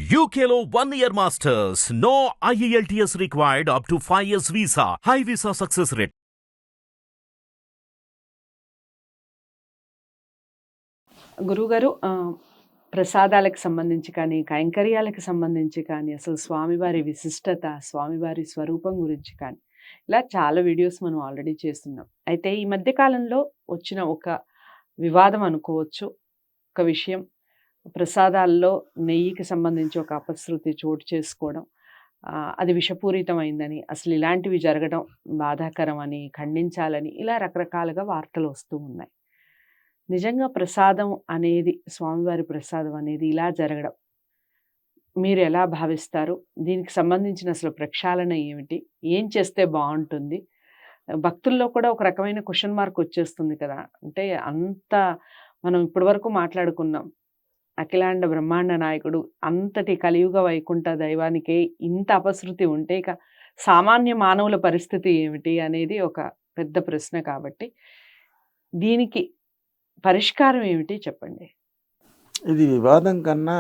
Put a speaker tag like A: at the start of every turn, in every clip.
A: UKLO 1 year masters. No IELTS required up to 5 years visa. High visa success rate.
B: గురువుగారు ప్రసాదాలకు సంబంధించి కానీ కైంకర్యాలకు సంబంధించి కానీ అసలు స్వామివారి విశిష్టత స్వామివారి స్వరూపం గురించి కానీ ఇలా చాలా వీడియోస్ మనం ఆల్రెడీ చేస్తున్నాం. అయితే ఈ మధ్య కాలంలో వచ్చిన ఒక వివాదం అనుకోవచ్చు, ఒక విషయం, ప్రసాదాల్లో నెయ్యికి సంబంధించి ఒక అపశృతి చోటు చేసుకోవడం, అది విషపూరితమైందని, అసలు ఇలాంటివి జరగడం బాధాకరం అని, ఖండించాలని ఇలా రకరకాలుగా వార్తలు వస్తూ ఉన్నాయి. నిజంగా ప్రసాదం అనేది, స్వామివారి ప్రసాదం అనేది ఇలా జరగడం మీరు ఎలా భావిస్తారు? దీనికి సంబంధించిన అసలు ప్రక్షాళన ఏమిటి? ఏం చేస్తే బాగుంటుంది? భక్తుల్లో కూడా ఒక రకమైన క్వశ్చన్ మార్క్ వచ్చేస్తుంది కదా. అంటే అంత మనం ఇప్పటివరకు మాట్లాడుకున్నాం, అఖిలాండ బ్రహ్మాండ నాయకుడు, అంతటి కలియుగ వైకుంఠ దైవానికే ఇంత అపశృతి ఉంటే ఇక సామాన్య మానవుల పరిస్థితి ఏమిటి అనేది ఒక పెద్ద ప్రశ్న. కాబట్టి దీనికి పరిష్కారం ఏమిటి చెప్పండి?
C: ఇది వివాదం కన్నా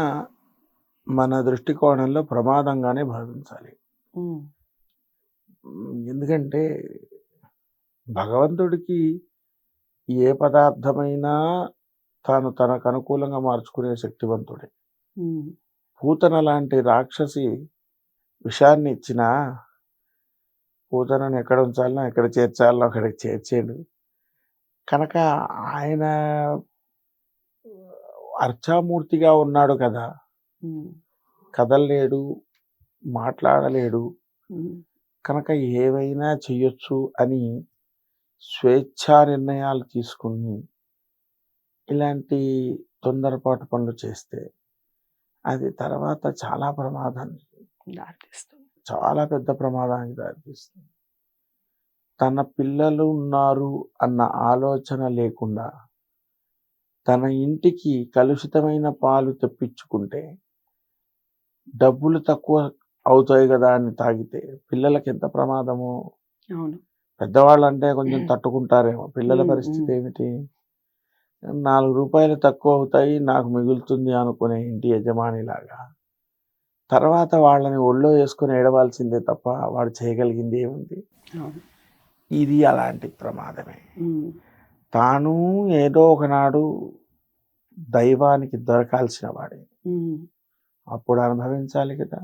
C: మన దృష్టికోణంలో ప్రమాదంగానే భావించాలి. ఎందుకంటే భగవంతుడికి ఏ పదార్థమైనా తాను తనకు అనుకూలంగా మార్చుకునే శక్తివంతుడే. పూతన లాంటి రాక్షసి విషాన్ని ఇచ్చినా పూతనను ఎక్కడ ఉంచాలనో ఎక్కడ చేర్చాలనో అక్కడికి చేర్చాడు. కనుక ఆయన అర్చామూర్తిగా ఉన్నాడు కదా, కదలలేడు, మాట్లాడలేడు, కనుక ఏవైనా చెయ్యొచ్చు అని స్వేచ్ఛా నిర్ణయాలు తీసుకుని ఇలాంటి తొందరపాటు పనులు చేస్తే అది తర్వాత చాలా ప్రమాదాన్ని దారితీస్తుంది, చాలా పెద్ద ప్రమాదానికి దారితీస్తుంది. తన పిల్లలు ఉన్నారు అన్న ఆలోచన లేకుండా తన ఇంటికి కలుషితమైన పాలు తెప్పించుకుంటే డబ్బులు తక్కువ అవుతాయి కదా అని తాగితే పిల్లలకి ఎంత ప్రమాదమో. పెద్దవాళ్ళు అంటే కొంచెం తట్టుకుంటారేమో, పిల్లల పరిస్థితి ఏమిటి? 4 రూపాయలు తక్కువ అవుతాయి, నాకు మిగులుతుంది అనుకునే ఇంటి యజమానిలాగా తర్వాత వాళ్ళని ఒళ్ళో వేసుకుని ఏడవాల్సిందే తప్ప వాడు చేయగలిగింది ఏముంది? ఇది అలాంటి ప్రమాదమే. తాను ఏదో ఒకనాడు దైవానికి దొరకాల్సిన వాడే, అప్పుడు అనుభవించాలి కదా.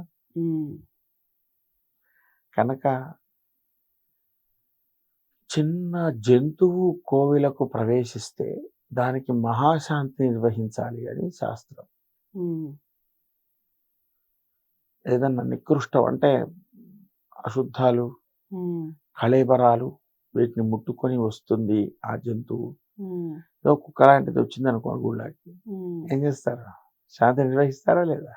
C: కనుక చిన్న జంతువు కోవిలకు ప్రవేశిస్తే దానికి మహాశాంతి నిర్వహించాలి అని శాస్త్రం. ఏదన్నా నికృష్టం అంటే అశుద్ధాలు, కళేబరాలు, వీటిని ముట్టుకొని వస్తుంది ఆ జంతువు. ఏదో కుక్క లాంటిది వచ్చింది అనుకోండి గుళ్ళకి, ఏం చేస్తారు? శాంతి నిర్వహిస్తారా లేదా?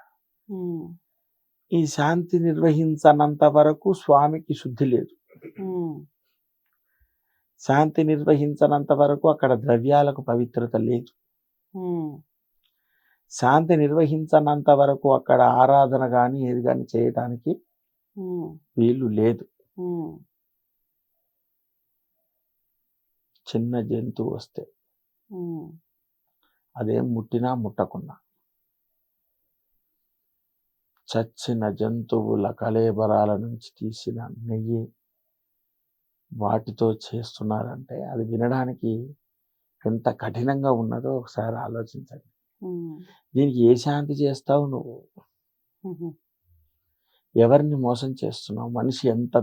C: ఈ శాంతి నిర్వహించనంత వరకు స్వామికి శుద్ధి లేదు. శాంతి నిర్వహించనంత వరకు అక్కడ ద్రవ్యాలకు పవిత్రత లేదు. శాంతి నిర్వహించనంత వరకు అక్కడ ఆరాధన కానీ ఏది కానీ చేయటానికి వీలు లేదు. చిన్న జంతువు వస్తే అదేం ముట్టినా ముట్టకున్నా చచ్చిన జంతువుల కళేబరాల నుంచి తీసిన నెయ్యి వాటితో చేస్తున్నారంటే అది వినడానికి ఎంత కఠినంగా ఉన్నదో ఒకసారి ఆలోచించండి. దీనికి ఏ శాంతి చేస్తావు నువ్వు? ఎవరిని మోసం చేస్తున్నావు? మనిషి ఎంత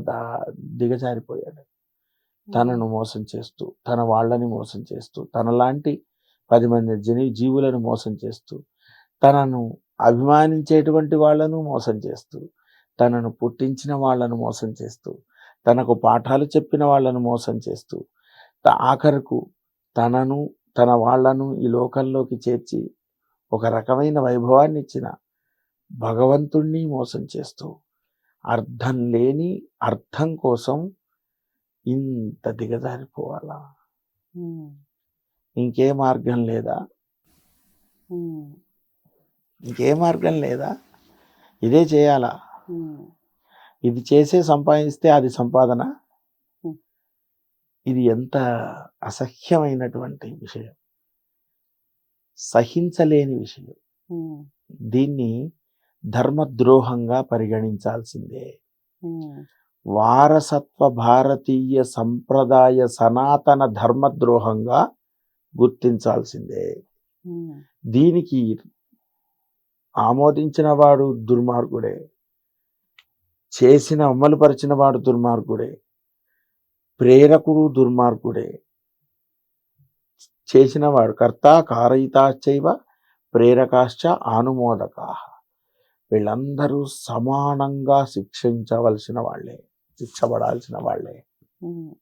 C: దిగజారిపోయాడు. తనను మోసం చేస్తూ, తన వాళ్ళని మోసం చేస్తూ, తనలాంటి 10 మంది జీవులను మోసం చేస్తూ, తనను అభిమానించేటువంటి వాళ్ళను మోసం చేస్తూ, తనను పుట్టించిన వాళ్ళను మోసం చేస్తూ, తనకు పాఠాలు చెప్పిన వాళ్ళను మోసం చేస్తూ, ఆఖరకు తనను తన వాళ్లను ఈ లోకంలోకి చేర్చి ఒక రకమైన వైభవాన్ని ఇచ్చిన భగవంతుణ్ణి మోసం చేస్తూ, అర్థం లేని అర్థం కోసం ఇంత దిగజారిపోవాలా? ఇంకే మార్గం లేదా? ఇంకే మార్గం లేదా? ఇదే చేయాలా? ఇది చేసే సంపాదిస్తే అది సంపాదన? ఇది ఎంత అసహ్యమైనటువంటి విషయం, సహించలేని విషయం. దీన్ని ధర్మద్రోహంగా పరిగణించాల్సిందే.
B: ఉమ్,
C: వారసత్వ భారతీయ సంప్రదాయ సనాతన ధర్మద్రోహంగా గుర్తించాల్సిందే.
B: ఉమ్,
C: దీనికి ఆమోదించిన వాడు దుర్మార్గుడే, అమలుపరిచిన వాడు దుర్మార్గుడే, ప్రేరకుడు దుర్మార్గుడే, చేసినవాడు కర్త కారయితాశ్చైవ ప్రేరకాశ్చ ఆనుమోదకా, వీళ్ళందరూ సమానంగా శిక్షించవలసిన వాళ్ళే, శిక్షపడాల్సిన వాళ్ళే.
B: ఉమ్,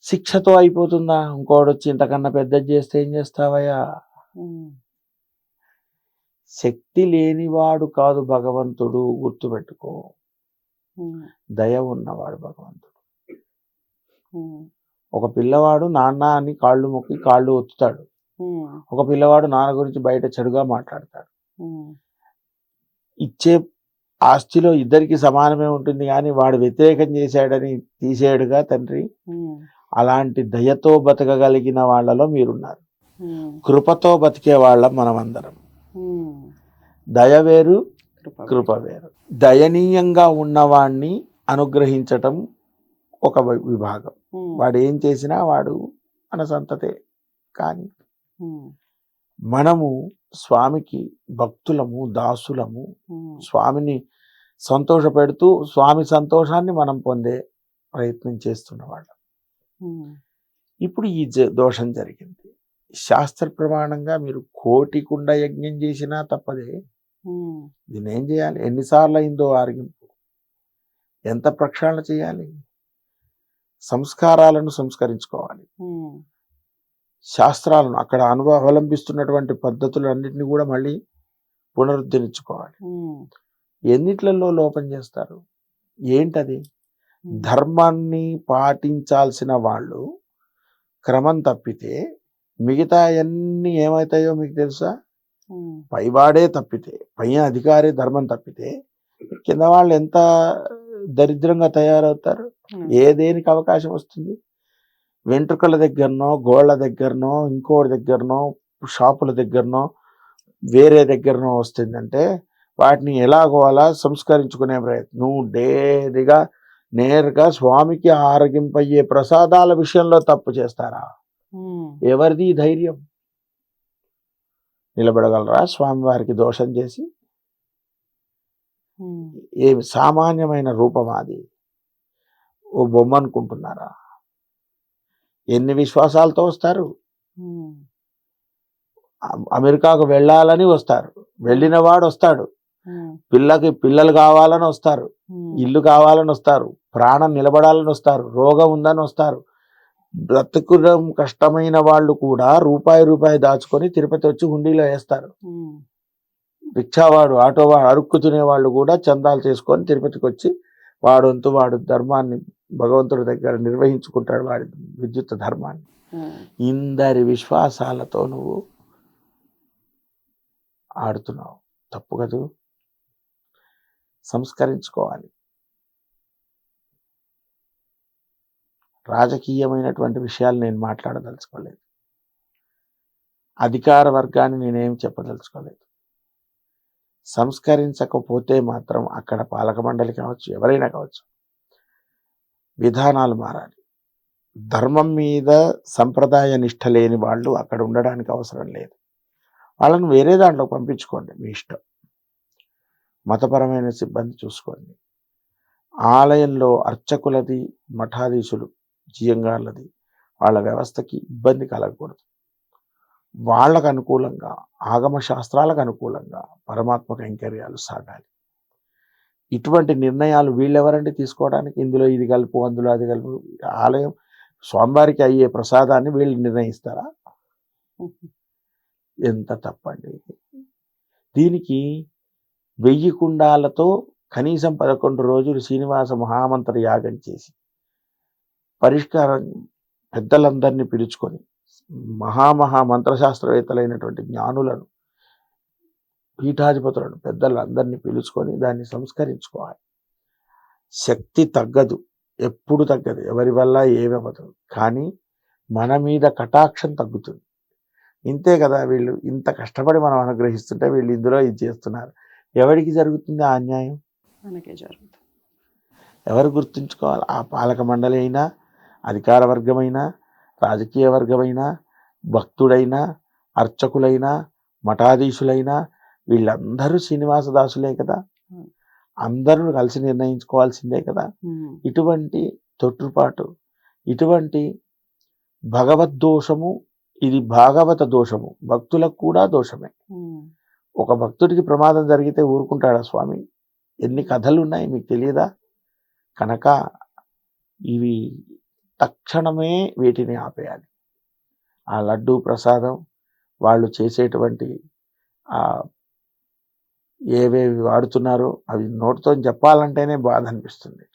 C: శిక్షతో అయిపోతుందా? ఇంకోటి వచ్చి ఇంతకన్నా పెద్దది చేస్తే ఏం చేస్తావయ్యా?
B: ఉమ్,
C: శక్తి లేనివాడు కాదు భగవంతుడు, గుర్తుపెట్టుకో.
B: ఉమ్,
C: దయ ఉన్నవాడు భగవంతుడు.
B: ఉమ్,
C: ఒక పిల్లవాడు నాన్న అని కాళ్ళు మొక్కి కాళ్ళు ఒత్తుతాడు.
B: ఉమ్,
C: ఒక పిల్లవాడు నాన్న గురించి బయట చెడుగా మాట్లాడతాడు.
B: ఉమ్,
C: ఇచ్చే ఆస్తిలో ఇద్దరికి సమానమే ఉంటుంది, కానీ వాడు వ్యతిరేకం చేశాడని తీసేయడుగా తండ్రి.
B: ఉమ్,
C: అలాంటి దయతో బతకగలిగిన వాళ్ళలో మీరున్నారు.
B: ఉమ్,
C: కృపతో బతికే వాళ్ళం మనమందరం.
B: ఉమ్,
C: దయ వేరు,
B: కృప.
C: కృప వేరు. దయనీయంగా ఉన్నవాణ్ణి అనుగ్రహించటం ఒక విభాగం.
B: ఉమ్,
C: వాడు ఏం చేసినా వాడు మన సంతతే. కానీ
B: ఉమ్,
C: మనము స్వామికి భక్తులము, దాసులము.
B: ఉమ్,
C: స్వామిని సంతోషపెడుతూ స్వామి సంతోషాన్ని మనం పొందే ప్రయత్నం చేస్తున్న వాళ్ళం.
B: ఉమ్,
C: ఇప్పుడు ఈ దోషం జరిగింది. శాస్త్ర ప్రమాణంగా మీరు 1,000,000 కుండ యజ్ఞం చేసినా తప్పదే.
B: ఉమ్,
C: దీన్ని ఏం చేయాలి? ఎన్నిసార్లు అయిందో ఆరగింపు, ఎంత ప్రక్షాళన చేయాలి? సంస్కారాలను సంస్కరించుకోవాలి.
B: ఉమ్,
C: శాస్త్రాలను అక్కడ అవలంబిస్తున్నటువంటి పద్ధతులన్నింటినీ కూడా మళ్ళీ పునరుద్ధరించుకోవాలి.
B: ఉమ్,
C: ఎన్నిట్లలో లోపం చేస్తారు? ఏంటది?
B: ఉమ్,
C: ధర్మాన్ని పాటించాల్సిన వాళ్ళు క్రమం తప్పితే మిగతా అన్నీ ఏమవుతాయో మీకు తెలుసా?
B: ఉమ్,
C: పైవాడే తప్పితే, పైన అధికారి ధర్మం తప్పితే కింద వాళ్ళు ఎంత దరిద్రంగా తయారవుతారు.
B: ఉమ్,
C: ఏ దేనికి అవకాశం వస్తుంది? వెంట్రుకల దగ్గరనో, గోళ్ల దగ్గరనో, ఇంకోటి దగ్గరనో, షాపుల దగ్గరనో, వేరే దగ్గరనో వస్తుందంటే వాటిని ఎలాగో అలా సంస్కరించుకునే ప్రయత్నం. నేరుగా స్వామికి ఆరగింపయ్యే ప్రసాదాల విషయంలో తప్పు చేస్తారా?
B: ఉమ్,
C: ఎవరిది ధైర్యం? నిలబడగలరా స్వామివారికి దోషం చేసి?
B: ఉమ్,
C: ఏమి సామాన్యమైన రూపం అది? ఓ బొమ్మ అనుకుంటున్నారా? ఎన్ని విశ్వాసాలతో వస్తారు?
B: ఉమ్,
C: అమెరికాకు వెళ్ళాలని వస్తారు, వెళ్ళిన వాడు వస్తాడు.
B: ఉమ్,
C: పిల్లలు కావాలని వస్తారు,
B: ఉమ్,
C: ఇల్లు కావాలని వస్తారు, ప్రాణం నిలబడాలని వస్తారు, రోగం ఉందని వస్తారు. బ్రతుకుడం కష్టమైన వాళ్ళు కూడా రూపాయి దాచుకొని తిరుపతి వచ్చి హుండీలో వేస్తారు.
B: ఉమ్,
C: రిక్షావాడు, ఆటోవాడు, అడుక్కుతునే వాళ్ళు కూడా చందాలు చేసుకొని తిరుపతికి వచ్చి వాడంతు వాడు ధర్మాన్ని భగవంతుడి దగ్గర నిర్వహించుకుంటాడు, వాడి విద్యుత్ ధర్మాన్ని.
B: ఉమ్,
C: ఇందరి విశ్వాసాలతో నువ్వు ఆడుతున్నావు. తప్పు కదూ. సంస్కరించుకోవాలి. రాజకీయమైనటువంటి విషయాలు నేను మాట్లాడదలుచుకోలేదు. అధికార వర్గాన్ని నేనేం చెప్పదలుచుకోలేదు. సంస్కరించకపోతే మాత్రం అక్కడ పాలక మండలి కావచ్చు, ఎవరైనా కావచ్చు, విధానాలు మారాలి. ధర్మం మీద సంప్రదాయ నిష్ఠ లేని వాళ్ళు అక్కడ ఉండడానికి అవసరం లేదు. వాళ్ళను వేరే దాంట్లో పంపించుకోండి, మీ ఇష్టం. మతపరమైన సిబ్బంది చూసుకోండి. ఆలయంలో అర్చకులది, మఠాధీశులు, జియంగార్లది, వాళ్ళ వ్యవస్థకి ఇబ్బంది కలగకూడదు. వాళ్ళకు అనుకూలంగా, ఆగమ శాస్త్రాలకు అనుకూలంగా పరమాత్మ కైంకర్యాలు సాగాలి. ఇటువంటి నిర్ణయాలు వీళ్ళెవరండి తీసుకోవడానికి? ఇందులో ఇది కలుపు, అందులో అది కలుపు. ఆలయం స్వామివారికి అయ్యే ప్రసాదాన్ని వీళ్ళు నిర్ణయిస్తారా? ఎంత తప్పండి. దీనికి 1000 కుండాలతో కనీసం 11 రోజులు శ్రీనివాస మహామంత్ర యాగం చేసి పరిష్కారం పెద్దలందరినీ పిలుచుకొని మంత్రశాస్త్రవేత్తలైనటువంటి జ్ఞానులను, పీఠాధిపతులను, పెద్దలందరినీ పిలుచుకొని దాన్ని సంస్కరించుకోవాలి. శక్తి తగ్గదు, ఎప్పుడు తగ్గదు, ఎవరి వల్ల ఏమవ్వదు. కానీ మన మీద కటాక్షం తగ్గుతుంది. ఇంతే కదా. వీళ్ళు ఇంత కష్టపడి మనం అనుగ్రహిస్తుంటే వీళ్ళు ఇందులో ఇది చేస్తున్నారు. ఎవరికి జరుగుతుంది ఆ అన్యాయం?
B: మనకే జరుగుతుంది.
C: ఎవరు గుర్తుంచుకోవాలి? ఆ పాలక మండలి అయినా, అధికార వర్గమైనా, రాజకీయ వర్గమైనా, భక్తుడైనా, అర్చకులైనా, మఠాధీశులైనా వీళ్ళందరూ శ్రీనివాసదాసులే కదా. అందరూ కలిసి నిర్ణయించుకోవాల్సిందే కదా. ఇటువంటి తొట్టుపాటు, ఇటువంటి భగవద్దోషము, ఇది భాగవత దోషము, భక్తులకు కూడా దోషమే. ఒక భక్తుడికి ప్రమాదం జరిగితే ఊరుకుంటాడా స్వామి? ఎన్ని కథలు ఉన్నాయి మీకు తెలియదా? కనుక ఇవి తక్షణమే వీటిని ఆపేయాలి. ఆ లడ్డూ ప్రసాదం వాళ్ళు చేసేటువంటి ఏవేవి వాడుతున్నారో అవి నోటితో చెప్పాలంటేనే బాధ అనిపిస్తుంది.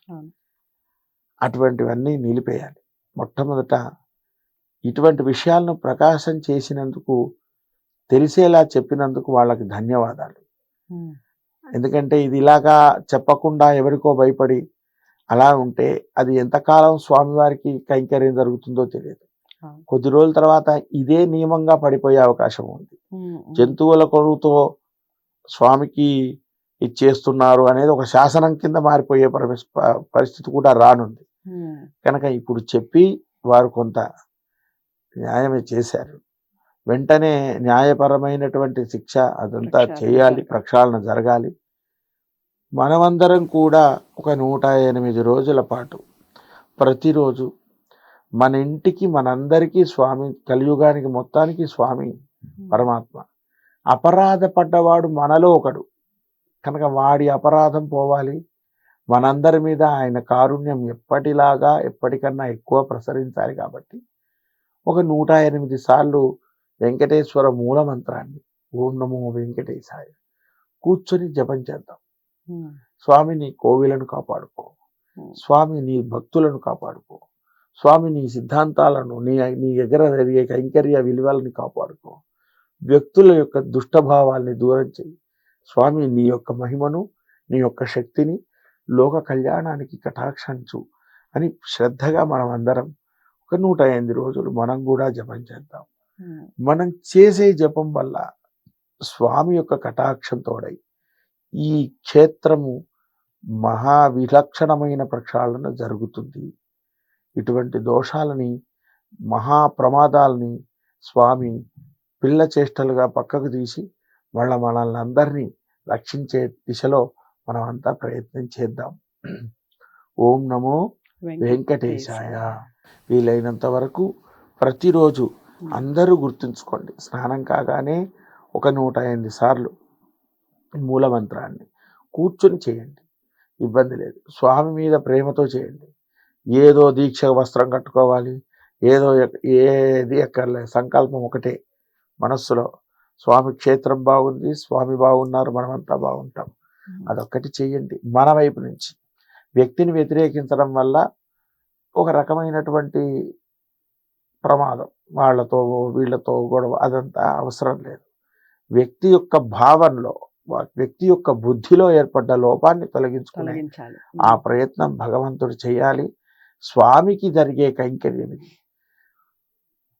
C: అటువంటివన్నీ నిలిపేయాలి. మొట్టమొదట ఇటువంటి విషయాలను ప్రకాశం చేసినందుకు, తెలిసేలా చెప్పినందుకు వాళ్ళకి ధన్యవాదాలు. ఎందుకంటే ఇది ఇలాగా చెప్పకుండా ఎవరికో భయపడి అలా ఉంటే అది ఎంతకాలం స్వామివారికి కైంకర్యం జరుగుతుందో తెలియదు. కొద్ది రోజుల తర్వాత ఇదే నియమంగా పడిపోయే అవకాశం ఉంది. జంతువుల కొడుకుతో స్వామికి ఇచ్చేస్తున్నారు అనేది ఒక శాసనం కింద మారిపోయే పరిస్థితి కూడా రానుంది. కనుక ఇప్పుడు చెప్పి వారు కొంత న్యాయమే చేశారు. వెంటనే న్యాయపరమైనటువంటి శిక్ష అదంతా చేయాలి, ప్రక్షాళన జరగాలి. మనమందరం కూడా ఒక 108 రోజుల పాటు ప్రతిరోజు మన ఇంటికి మనందరికీ స్వామి, కలియుగానికి మొత్తానికి స్వామి పరమాత్మ. అపరాధ పడ్డవాడు మనలో ఒకడు కనుక వాడి అపరాధం పోవాలి. మనందరి మీద ఆయన కారుణ్యం ఎప్పటిలాగా ఎప్పటికన్నా ఎక్కువ ప్రసరించాలి. కాబట్టి ఒక 108 సార్లు వెంకటేశ్వర మూల మంత్రాన్ని ఓం నమో వెంకటేశాయ కూర్చొని జపం చేద్దాం. స్వామి నీ కోవిలను కాపాడుకో, స్వామి నీ భక్తులను కాపాడుకో, స్వామి నీ సిద్ధాంతాలను, నీ ఎగర జరిగే కైంకర్య విలువలని కాపాడుకో, వ్యక్తుల యొక్క దుష్టభావాల్ని దూరం చేయి. స్వామి నీ యొక్క మహిమను, నీ యొక్క శక్తిని లోక కళ్యాణానికి కటాక్షించు అని శ్రద్ధగా మనం అందరం ఒక 108 రోజులు మనం కూడా జపం చేద్దాం. మనం చేసే జపం వల్ల స్వామి యొక్క కటాక్షం తోడై ఈ క్షేత్రము మహా విలక్షణమైన ప్రక్షాళన జరుగుతుంది. ఇటువంటి దోషాలని, మహా ప్రమాదాలని స్వామి పిల్ల చేష్టలుగా పక్కకు తీసి మనల్ని అందరినీ రక్షించే దిశలో మనమంతా ప్రయత్నం చేద్దాం. ఓం నమో వెంకటేశాయ. వీలైనంత వరకు ప్రతిరోజు అందరూ గుర్తుంచుకోండి, స్నానం కాగానే ఒక 108 సార్లు మూలమంత్రాన్ని కూర్చొని చేయండి, ఇబ్బంది లేదు. స్వామి మీద ప్రేమతో చేయండి. ఏదో దీక్ష వస్త్రం కట్టుకోవాలి, ఏది ఎక్కర్లేదు. సంకల్పం ఒకటే మనస్సులో, స్వామి క్షేత్రం బాగుంది, స్వామి బాగున్నారు, మనమంతా బాగుంటాం. అదొక్కటి చెయ్యండి. మన వైపు నుంచి వ్యక్తిని వ్యతిరేకించడం వల్ల ఒక రకమైనటువంటి ప్రమాదం, వాళ్ళతో వీళ్ళతో గొడవ, అదంతా అవసరం లేదు. వ్యక్తి యొక్క భావనలో, వ్యక్తి యొక్క బుద్ధిలో ఏర్పడ్డ లోపాన్ని తొలగించుకునే ఆ ప్రయత్నం భగవంతుడు చేయాలి. స్వామికి జరిగే కైంకర్యం ఇది.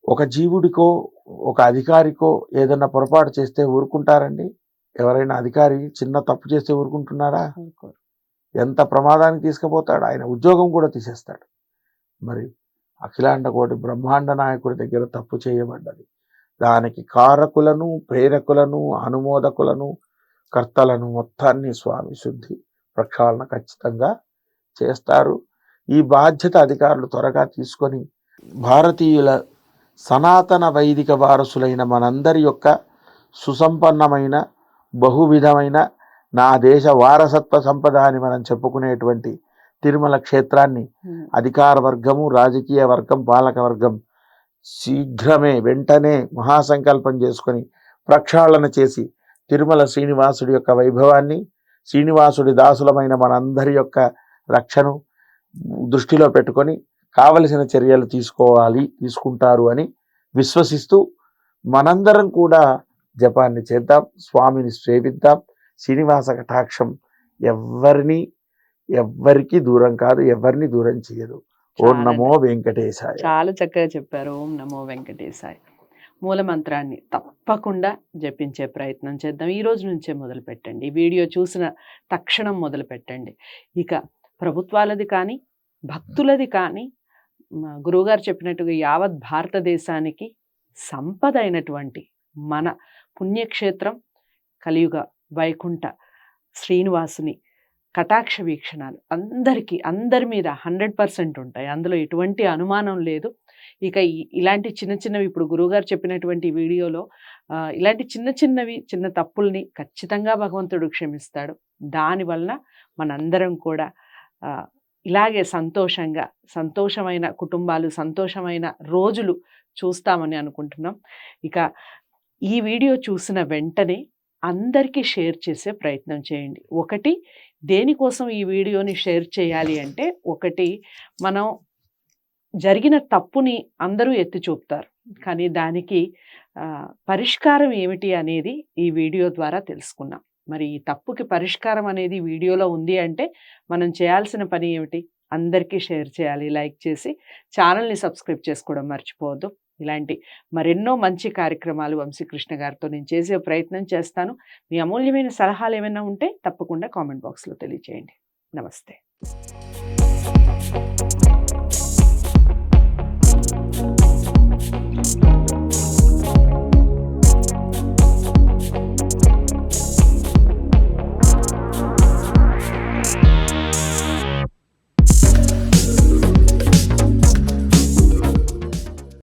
C: ఒక జీవుడికో ఒక అధికారికో ఏదన్నా పొరపాటు చేస్తే ఊరుకుంటారండి? ఎవరైనా అధికారి చిన్న తప్పు చేస్తే ఊరుకుంటున్నారా? ఎంత ప్రమాదానికి తీసుకుపోతాడు, ఆయన ఉద్యోగం కూడా తీసేస్తాడు. మరి అఖిలాండ కోటి బ్రహ్మాండ నాయకుడి దగ్గర తప్పు చేయబడ్డది, దానికి కారకులను, ప్రేరకులను, అనుమోదకులను, కర్తలను మొత్తాన్ని స్వామి శుద్ధి ప్రక్షాళన ఖచ్చితంగా చేస్తారు. ఈ బాధ్యత అధికారులు త్వరగా తీసుకొని భారతీయుల సనాతన వైదిక వారసులైన మనందరి యొక్క సుసంపన్నమైన బహువిధమైన నా దేశ వారసత్వ సంపద అని మనం చెప్పుకునేటువంటి తిరుమల క్షేత్రాన్ని అధికార వర్గము, రాజకీయ వర్గం, పాలక వర్గం శీఘ్రమే వెంటనే మహాసంకల్పం చేసుకొని ప్రక్షాళన చేసి తిరుమల శ్రీనివాసుడి యొక్క వైభవాన్ని, శ్రీనివాసుడి దాసులమైన మనందరి యొక్క రక్షను దృష్టిలో పెట్టుకొని కావలసిన చర్యలు తీసుకుంటారు అని విశ్వసిస్తూ మనందరం కూడా జపాన్ని చేద్దాం, స్వామిని సేవిద్దాం. శ్రీనివాస కటాక్షం ఎవ్వరికి దూరం కాదు, ఎవరిని దూరం చేయదు. ఓం నమో వెంకటేశాయ.
B: చాలా చక్కగా చెప్పారు. ఓం నమో వెంకటేశాయ. మూలమంత్రాన్ని తప్పకుండా జపించే ప్రయత్నం చేద్దాం. ఈ రోజు నుంచే మొదలుపెట్టండి. ఈ వీడియో చూసిన తక్షణం మొదలుపెట్టండి. ఇక ప్రభుత్వాలది కానీ, భక్తులది కానీ, గురువుగారు చెప్పినట్టుగా యావత్ భారతదేశానికి సంపద అయినటువంటి మన పుణ్యక్షేత్రం కలియుగ వైకుంఠ శ్రీనివాసుని కటాక్ష వీక్షణాలు అందరి మీద 100% ఉంటాయి. అందులో ఎటువంటి అనుమానం లేదు. ఇక ఇలాంటి చిన్న చిన్నవి ఇప్పుడు గురువుగారు చెప్పినటువంటి వీడియోలో ఇలాంటి చిన్న తప్పుల్ని ఖచ్చితంగా భగవంతుడు క్షమిస్తాడు. దానివలన మనందరం కూడా ఇలాగే సంతోషమైన కుటుంబాలు, సంతోషమైన రోజులు చూస్తామని అనుకుంటున్నాం. ఇక ఈ వీడియో చూసిన వెంటనే అందరికీ షేర్ చేసే ప్రయత్నం చేయండి. ఒకటి, దేనికోసం ఈ వీడియోని షేర్ చేయాలి అంటే, ఒకటి, మనం జరిగిన తప్పుని అందరూ ఎత్తి చూపుతారు, కానీ దానికి పరిష్కారం ఏమిటి అనేది ఈ వీడియో ద్వారా తెలుసుకున్నాం. మరి ఈ తప్పుకి పరిష్కారం అనేది వీడియోలో ఉంది అంటే మనం చేయాల్సిన పని ఏమిటి? అందరికీ షేర్ చేయాలి, లైక్ చేసి ఛానల్ని సబ్స్క్రైబ్ చేసుకోవడం మర్చిపోవద్దు. ఇలాంటి మరెన్నో మంచి కార్యక్రమాలు వంశీకృష్ణ గారితో నేను చేసే ప్రయత్నం చేస్తాను. మీ అమూల్యమైన సలహాలు ఏమైనా ఉంటే తప్పకుండా కామెంట్ బాక్స్లో తెలియజేయండి. నమస్తే.